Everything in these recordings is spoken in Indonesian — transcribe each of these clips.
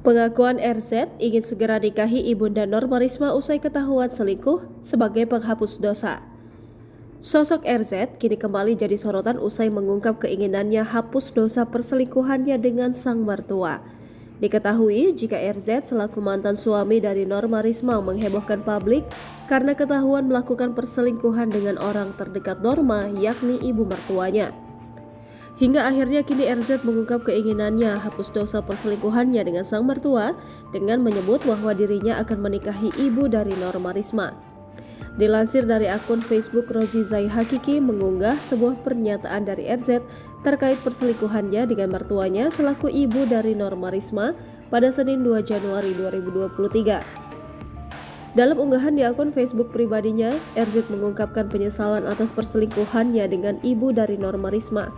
Pengakuan RZ ingin segera nikahi Ibunda Norma Risma usai ketahuan selingkuh sebagai penghapus dosa. Sosok RZ kini kembali jadi sorotan usai mengungkap keinginannya hapus dosa perselingkuhannya dengan sang mertua. Diketahui jika RZ selaku mantan suami dari Norma Risma menghebohkan publik karena ketahuan melakukan perselingkuhan dengan orang terdekat Norma, yakni ibu mertuanya. Hingga akhirnya kini RZ mengungkap keinginannya hapus dosa perselingkuhannya dengan sang mertua dengan menyebut bahwa dirinya akan menikahi ibu dari Norma Risma. Dilansir dari akun Facebook, Rozi Zai Hakiki mengunggah sebuah pernyataan dari RZ terkait perselingkuhannya dengan mertuanya selaku ibu dari Norma Risma pada Senin 2 Januari 2023. Dalam unggahan di akun Facebook pribadinya, RZ mengungkapkan penyesalan atas perselingkuhannya dengan ibu dari Norma Risma.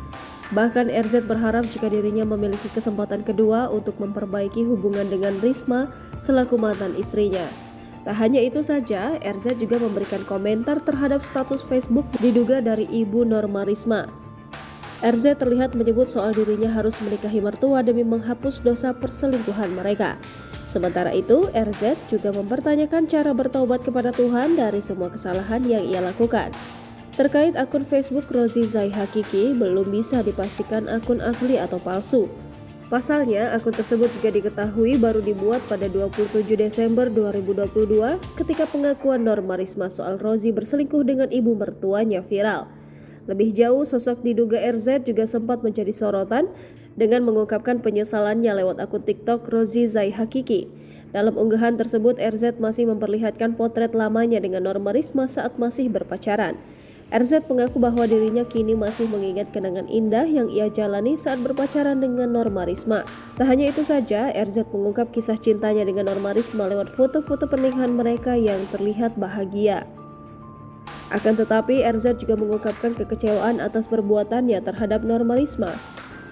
Bahkan RZ berharap jika dirinya memiliki kesempatan kedua untuk memperbaiki hubungan dengan Risma selaku mantan istrinya. Tak hanya itu saja, RZ juga memberikan komentar terhadap status Facebook diduga dari ibu Norma Risma. RZ terlihat menyebut soal dirinya harus menikahi mertua demi menghapus dosa perselingkuhan mereka. Sementara itu, RZ juga mempertanyakan cara bertobat kepada Tuhan dari semua kesalahan yang ia lakukan. Terkait akun Facebook Rozi Zai Hakiki, belum bisa dipastikan akun asli atau palsu. Pasalnya, akun tersebut juga diketahui baru dibuat pada 27 Desember 2022 ketika pengakuan Norma Risma soal Rozi berselingkuh dengan ibu mertuanya viral. Lebih jauh, sosok diduga RZ juga sempat menjadi sorotan dengan mengungkapkan penyesalannya lewat akun TikTok Rozi Zai Hakiki. Dalam unggahan tersebut, RZ masih memperlihatkan potret lamanya dengan Norma Risma saat masih berpacaran. RZ mengaku bahwa dirinya kini masih mengingat kenangan indah yang ia jalani saat berpacaran dengan Norma Risma. Tak hanya itu saja, RZ mengungkap kisah cintanya dengan Norma Risma lewat foto-foto pernikahan mereka yang terlihat bahagia. Akan tetapi, RZ juga mengungkapkan kekecewaan atas perbuatannya terhadap Norma Risma.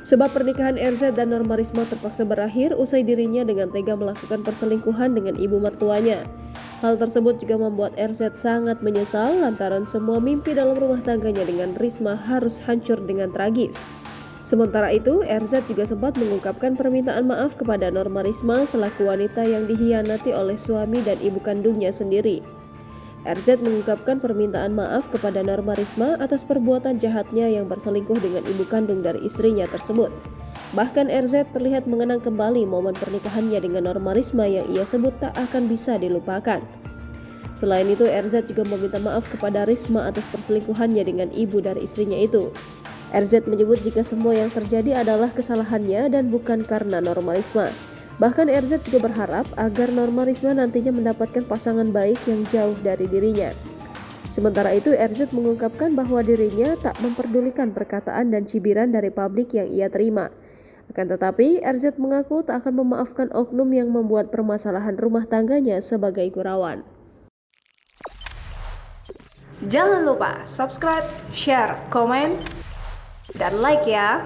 Sebab pernikahan RZ dan Norma Risma terpaksa berakhir usai dirinya dengan tega melakukan perselingkuhan dengan ibu mertuanya. Hal tersebut juga membuat RZ sangat menyesal lantaran semua mimpi dalam rumah tangganya dengan Risma harus hancur dengan tragis. Sementara itu, RZ juga sempat mengungkapkan permintaan maaf kepada Norma Risma selaku wanita yang dikhianati oleh suami dan ibu kandungnya sendiri. RZ mengungkapkan permintaan maaf kepada Norma Risma atas perbuatan jahatnya yang berselingkuh dengan ibu kandung dari istrinya tersebut. Bahkan RZ terlihat mengenang kembali momen pernikahannya dengan Norma Risma yang ia sebut tak akan bisa dilupakan. Selain itu, RZ juga meminta maaf kepada Risma atas perselingkuhannya dengan ibu dari istrinya itu. RZ menyebut jika semua yang terjadi adalah kesalahannya dan bukan karena Norma Risma. Bahkan RZ juga berharap agar Norma Risma nantinya mendapatkan pasangan baik yang jauh dari dirinya. Sementara itu, RZ mengungkapkan bahwa dirinya tak memperdulikan perkataan dan cibiran dari publik yang ia terima. Akan tetapi, RZ mengaku tak akan memaafkan oknum yang membuat permasalahan rumah tangganya sebagai gurauan. Jangan lupa subscribe, share, komen, dan like ya!